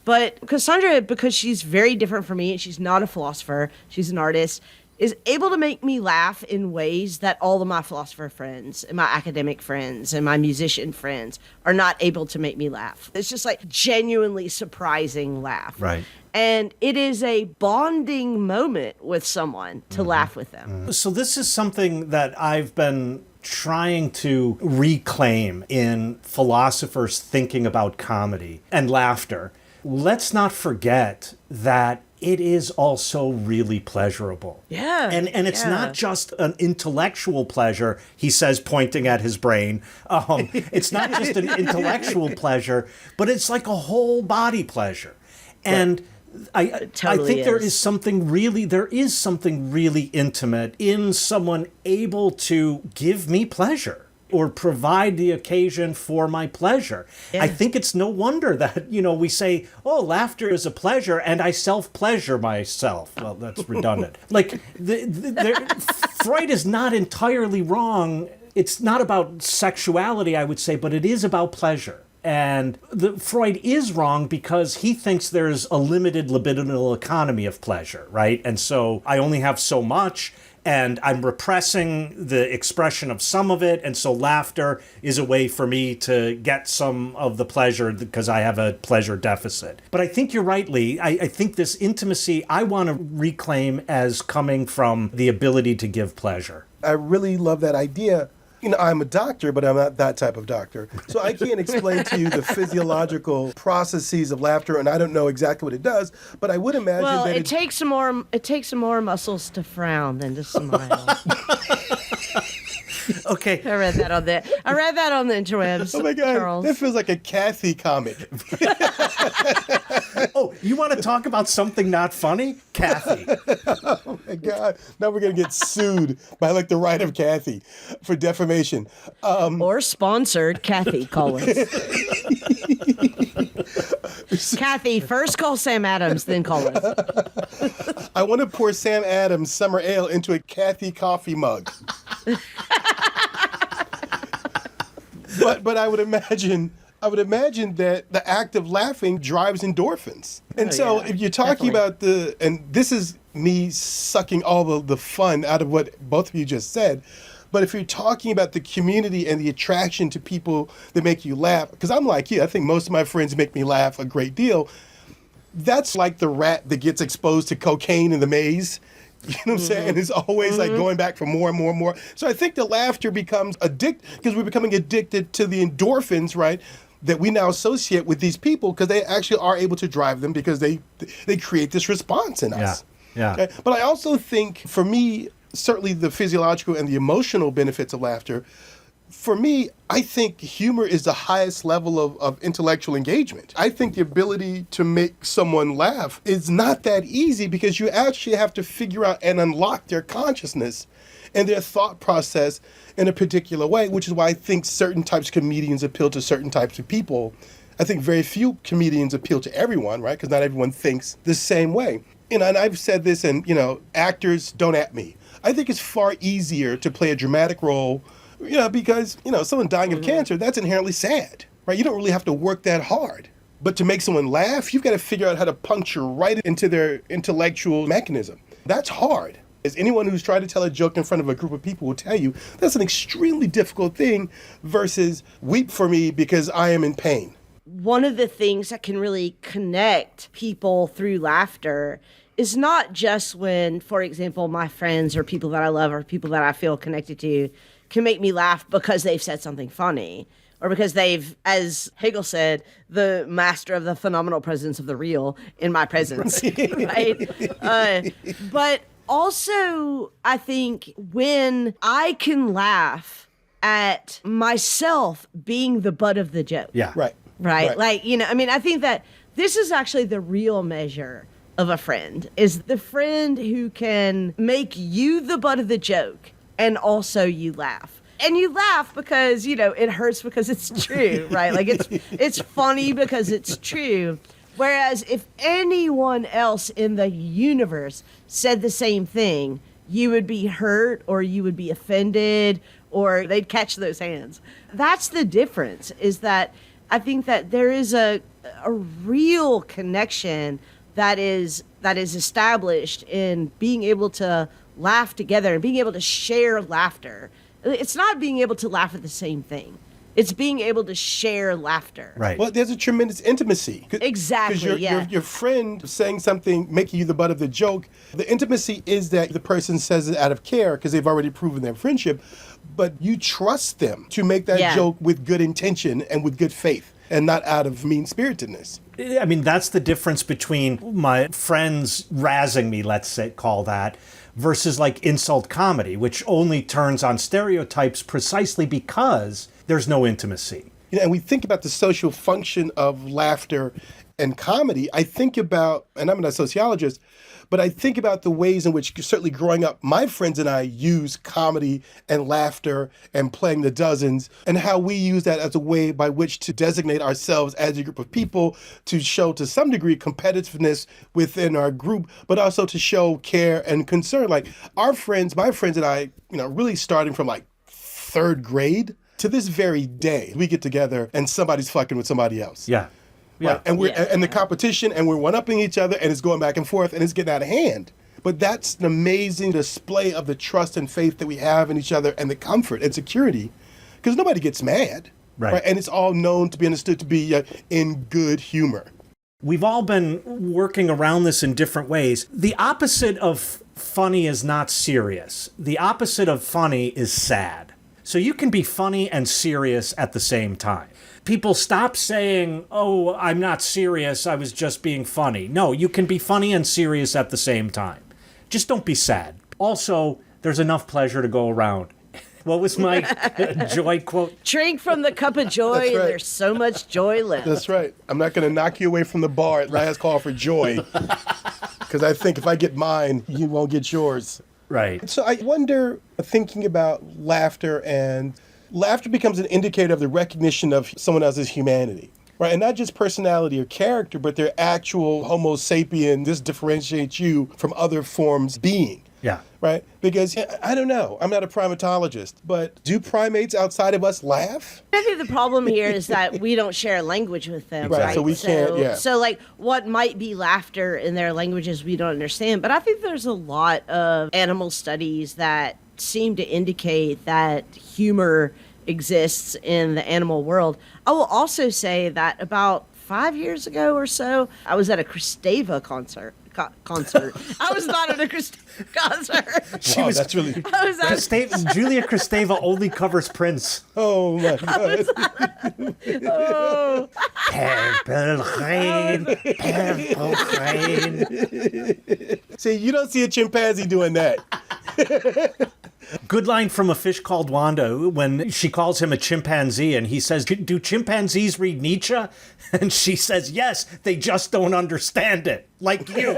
But Cassandra, because she's very different from me, and she's not a philosopher, she's an artist, is able to make me laugh in ways that all of my philosopher friends and my academic friends and my musician friends are not able to make me laugh. It's just like genuinely surprising laugh. Right. And it is a bonding moment with someone to laugh with them. So this is something that I've been trying to reclaim in philosophers thinking about comedy and laughter. Let's not forget that it is also really pleasurable. Yeah. And it's not just an intellectual pleasure, he says, pointing at his brain. It's not just an intellectual pleasure, but it's like a whole body pleasure. And I think there is something really intimate in someone able to give me pleasure or provide the occasion for my pleasure. Yeah. I think it's no wonder that, we say, oh, laughter is a pleasure, and I self-pleasure myself. Well, that's redundant. Like, Freud is not entirely wrong. It's not about sexuality, I would say, but it is about pleasure. And Freud is wrong because he thinks there's a limited libidinal economy of pleasure, right? And so I only have so much, and I'm repressing the expression of some of it, and so laughter is a way for me to get some of the pleasure because I have a pleasure deficit. But I think you're right, Lee. I think this intimacy I want to reclaim as coming from the ability to give pleasure. I really love that idea. I'm a doctor, but I'm not that type of doctor. So I can't explain to you the physiological processes of laughter, and I don't know exactly what it does, but I would imagine that it takes some more muscles to frown than to smile. Okay. I read that on the interwebs. Oh my God, Charles. that feels like a Kathy comic. Oh, you want to talk about something not funny? Kathy. Oh my God, now we're going to get sued by like the right of Kathy for defamation. Or sponsored, Kathy, call us. Kathy, first call Sam Adams, then call us. I want to pour Sam Adams summer ale into a Kathy coffee mug. but I would imagine that the act of laughing drives endorphins. And if you're talking about and this is me sucking all the fun out of what both of you just said, but if you're talking about the community and the attraction to people that make you laugh, because I'm like you, I think most of my friends make me laugh a great deal. That's like the rat that gets exposed to cocaine in the maze. You know what I'm saying? And it's always like going back for more and more and more. So I think the laughter becomes because we're becoming addicted to the endorphins, right? That we now associate with these people because they actually are able to drive them because they create this response in us. Yeah. Okay? But I also think, for me, certainly the physiological and the emotional benefits of laughter, for me, I think humor is the highest level of intellectual engagement. I think the ability to make someone laugh is not that easy because you actually have to figure out and unlock their consciousness and their thought process in a particular way, which is why I think certain types of comedians appeal to certain types of people. I think very few comedians appeal to everyone, right? Because not everyone thinks the same way. And I've said this, and, actors, don't at me. I think it's far easier to play a dramatic role, because, someone dying of cancer, that's inherently sad, right? You don't really have to work that hard. But to make someone laugh, you've got to figure out how to puncture right into their intellectual mechanism. That's hard. As anyone who's tried to tell a joke in front of a group of people will tell you, that's an extremely difficult thing versus weep for me because I am in pain. One of the things that can really connect people through laughter is not just when, for example, my friends or people that I love or people that I feel connected to can make me laugh because they've said something funny or because they've, as Hegel said, the master of the phenomenal presence of the real in my presence, right? But also, I think when I can laugh at myself being the butt of the joke. Yeah. Right. Like, I think that this is actually the real measure of a friend, is the friend who can make you the butt of the joke and also you laugh. And you laugh because, it hurts because it's true, right? Like it's funny because it's true. Whereas if anyone else in the universe said the same thing, you would be hurt or you would be offended or they'd catch those hands. That's the difference, is that I think that there is a real connection that is established in being able to laugh together and being able to share laughter. It's not being able to laugh at the same thing. It's being able to share laughter. Right. Well, there's a tremendous intimacy. Exactly, Because your friend saying something, making you the butt of the joke, the intimacy is that the person says it out of care because they've already proven their friendship, but you trust them to make that joke with good intention and with good faith and not out of mean-spiritedness. I mean, that's the difference between my friends razzing me, call that, versus like insult comedy, which only turns on stereotypes precisely because there's no intimacy. And we think about the social function of laughter and comedy. I think about, and I'm not a sociologist, but I think about the ways in which, certainly growing up, my friends and I use comedy and laughter and playing the dozens, and how we use that as a way by which to designate ourselves as a group of people, to show to some degree competitiveness within our group, but also to show care and concern. Like my friends and I, really starting from like third grade to this very day, we get together and somebody's fucking with somebody else. Yeah. Right? And and the competition, and we're one-upping each other, and it's going back and forth, and it's getting out of hand. But that's an amazing display of the trust and faith that we have in each other, and the comfort and security, because nobody gets mad, right? And it's all known to be understood to be in good humor. We've all been working around this in different ways. The opposite of funny is not serious. The opposite of funny is sad. So you can be funny and serious at the same time. People stop saying, oh, I'm not serious, I was just being funny. No, you can be funny and serious at the same time. Just don't be sad. Also, there's enough pleasure to go around. What was my joy quote? Drink from the cup of joy, That's right. and there's so much joy left. That's right. I'm not going to knock you away from the bar at last call for joy, because I think if I get mine, you won't get yours. Right. So I wonder, thinking about laughter, and laughter becomes an indicator of the recognition of someone else's humanity, right? And not just personality or character, but their actual Homo sapien. This differentiates you from other forms being. Yeah. Right? Because I don't know. I'm not a primatologist, but do primates outside of us laugh? I think the problem here is that we don't share language with them. Right, Right. so we can't, yeah. So, like, what might be laughter in their languages we don't understand. But I think there's a lot of animal studies that seem to indicate that humor exists in the animal world. I will also say that about 5 years ago or so, I was at a Christeva concert. I was not at a Christeva concert. Wow, that's really... I was at Julia Kristeva only covers Prince. Oh, my God. Oh. Purple rain, purple rain. See, you don't see a chimpanzee doing that. Good line from A Fish Called Wanda when she calls him a chimpanzee and he says, do chimpanzees read Nietzsche? And she says, yes, they just don't understand it. Like you.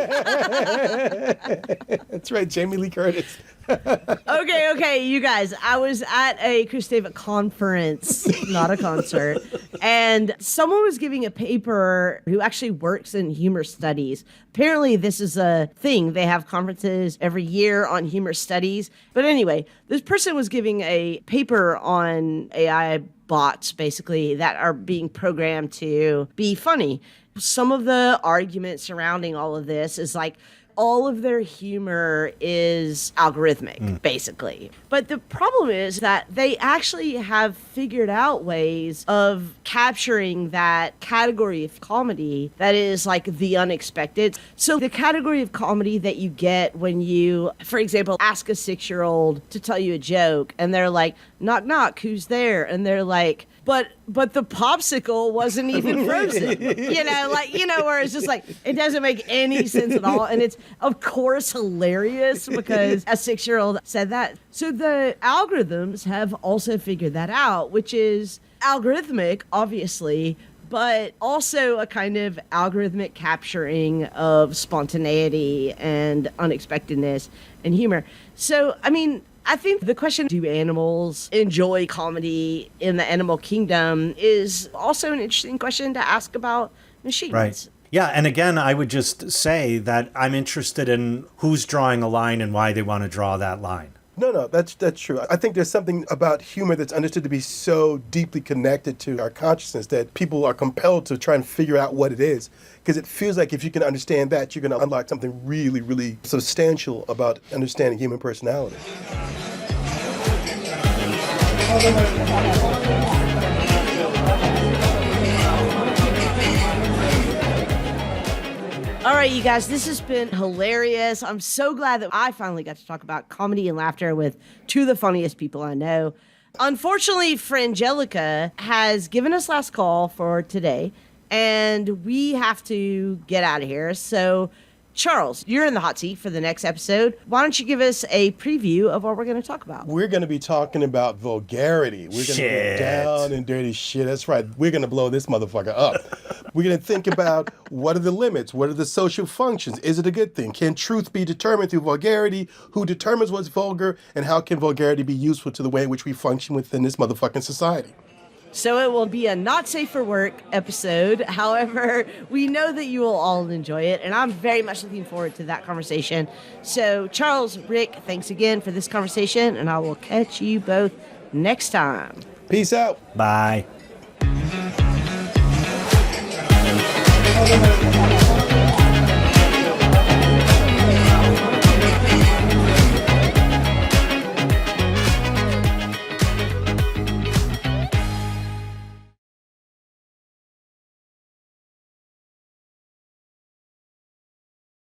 That's right, Jamie Lee Curtis. Okay, you guys. I was at a Christeva conference, not a concert, and someone was giving a paper who actually works in humor studies. Apparently, this is a thing. They have conferences every year on humor studies. But anyway, this person was giving a paper on AI bots, basically, that are being programmed to be funny. Some of the arguments surrounding all of this is like, all of their humor is algorithmic, basically. But the problem is that they actually have figured out ways of capturing that category of comedy that is like the unexpected. So the category of comedy that you get when you, for example, ask a 6-year-old to tell you a joke and they're like, knock, knock, who's there? And they're like, but the popsicle wasn't even frozen, where it's just like, it doesn't make any sense at all. And it's, of course, hilarious because a 6-year-old said that. So the algorithms have also figured that out, which is algorithmic, obviously, but also a kind of algorithmic capturing of spontaneity and unexpectedness and humor. So, I mean, I think the question, do animals enjoy comedy in the animal kingdom, is also an interesting question to ask about machines. Right. Yeah, and again, I would just say that I'm interested in who's drawing a line and why they want to draw that line. No, that's true. I think there's something about humor that's understood to be so deeply connected to our consciousness that people are compelled to try and figure out what it is. Because it feels like if you can understand that, you're going to unlock something really, really substantial about understanding human personality. All right, you guys, this has been hilarious. I'm so glad that I finally got to talk about comedy and laughter with two of the funniest people I know. Unfortunately, Frangelica has given us last call for today, and we have to get out of here. So, Charles, you're in the hot seat for the next episode. Why don't you give us a preview of what we're going to talk about? We're going to be talking about vulgarity. We're going to get down and dirty shit. That's right. We're going to blow this motherfucker up. We're going to think about what are the limits? What are the social functions? Is it a good thing? Can truth be determined through vulgarity? Who determines what's vulgar? And how can vulgarity be useful to the way in which we function within this motherfucking society? So it will be a not safe for work episode. However, we know that you will all enjoy it, and I'm very much looking forward to that conversation. So, Charles, Rick, thanks again for this conversation, and I will catch you both next time. Peace out. Bye.